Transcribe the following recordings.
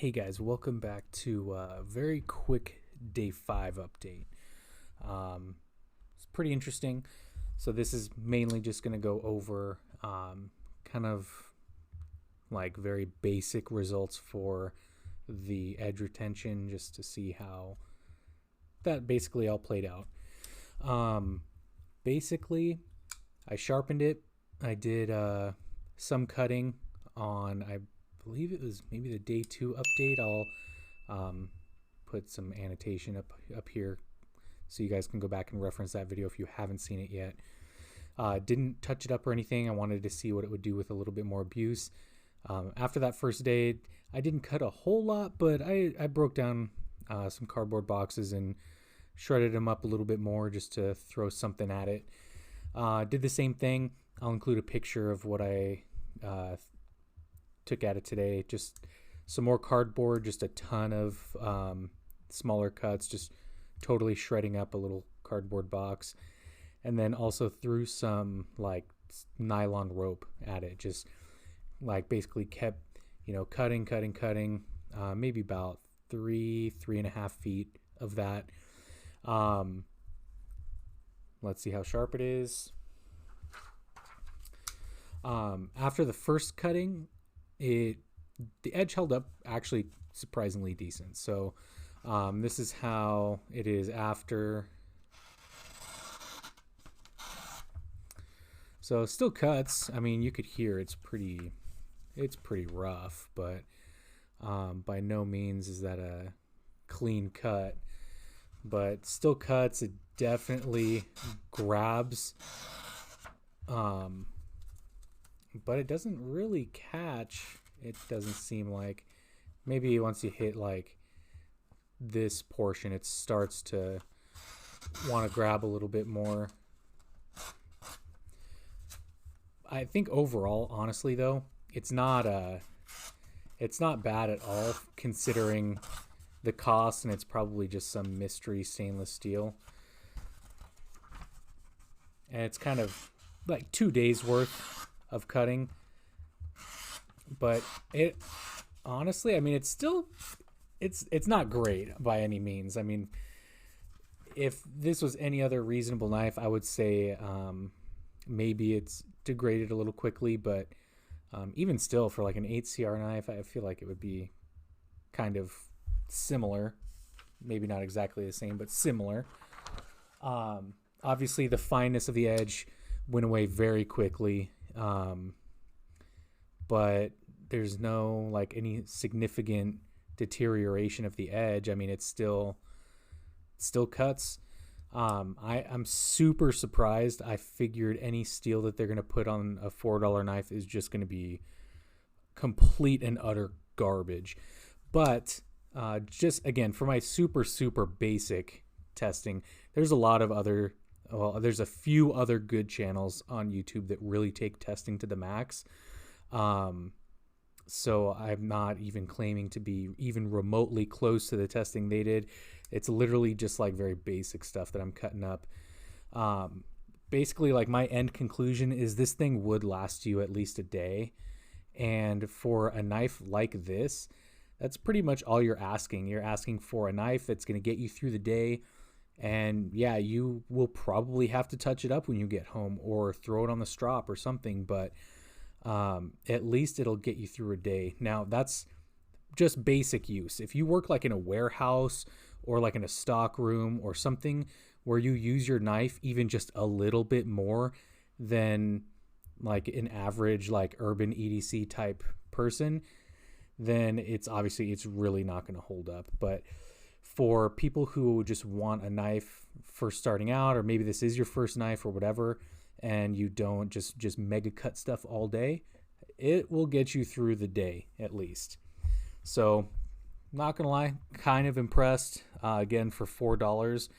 Hey guys, welcome back to a very quick day 5 update. It's pretty interesting. So this is mainly just going to go over kind of like very basic results for the edge retention, just to see how that basically all played out. Basically, I sharpened it. I did some cutting on, I believe it was maybe the day 2 update. I'll put some annotation up here so you guys can go back and reference that video if you haven't seen it yet. Didn't touch it up or anything. I wanted to see what it would do with a little bit more abuse. After that first day, I didn't cut a whole lot, but I broke down some cardboard boxes and shredded them up a little bit more just to throw something at it. Did the same thing. I'll include a picture of what I took at it today. Just some more cardboard, just a ton of smaller cuts, just totally shredding up a little cardboard box. And then also threw some like nylon rope at it, just like basically kept, cutting, maybe about 3.5 feet of that. Let's see how sharp it is. After the first cutting, the edge held up actually surprisingly decent. So this is how it is after. So still cuts. I mean, you could hear it's pretty rough, but by no means is that a clean cut. But still cuts. It definitely grabs. But it doesn't really catch. It doesn't seem like. Maybe once you hit like this portion, it starts to want to grab a little bit more. I think overall, honestly though, it's not bad at all considering the cost, and it's probably just some mystery stainless steel. And it's kind of like 2 days worth of cutting. But it honestly, I mean, it's still it's not great by any means. I mean, if this was any other reasonable knife, I would say maybe it's degraded a little quickly, but even still, for like an 8CR knife, I feel like it would be kind of similar. Maybe not exactly the same, but similar. Obviously, the fineness of the edge went away very quickly, but there's no like any significant deterioration of the edge. I mean, it still cuts. I'm super surprised. I figured any steel that they're going to put on a $4 knife is just going to be complete and utter garbage. But just again, for my super basic testing, there's there's a few other good channels on YouTube that really take testing to the max. So I'm not even claiming to be even remotely close to the testing they did. It's literally just like very basic stuff that I'm cutting up. Basically, like my end conclusion is this thing would last you at least a day. And for a knife like this, that's pretty much all you're asking. You're asking for a knife that's going to get you through the day. And yeah, you will probably have to touch it up when you get home or throw it on the strop or something. But at least it'll get you through a day. Now, that's just basic use. If you work like in a warehouse or like in a stock room or something where you use your knife even just a little bit more than like an average like urban EDC type person, then it's really not going to hold up. But for people who just want a knife for starting out, or maybe this is your first knife or whatever, and you don't just mega cut stuff all day, it will get you through the day at least. So not gonna lie, kind of impressed. Again, for $4, I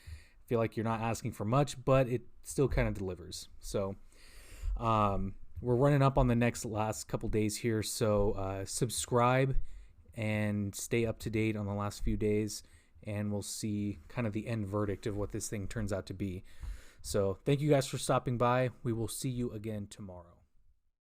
feel like you're not asking for much, but it still kind of delivers. So we're running up on the last couple days here, so subscribe and stay up to date on the last few days, and we'll see kind of the end verdict of what this thing turns out to be. So thank you guys for stopping by. We will see you again tomorrow.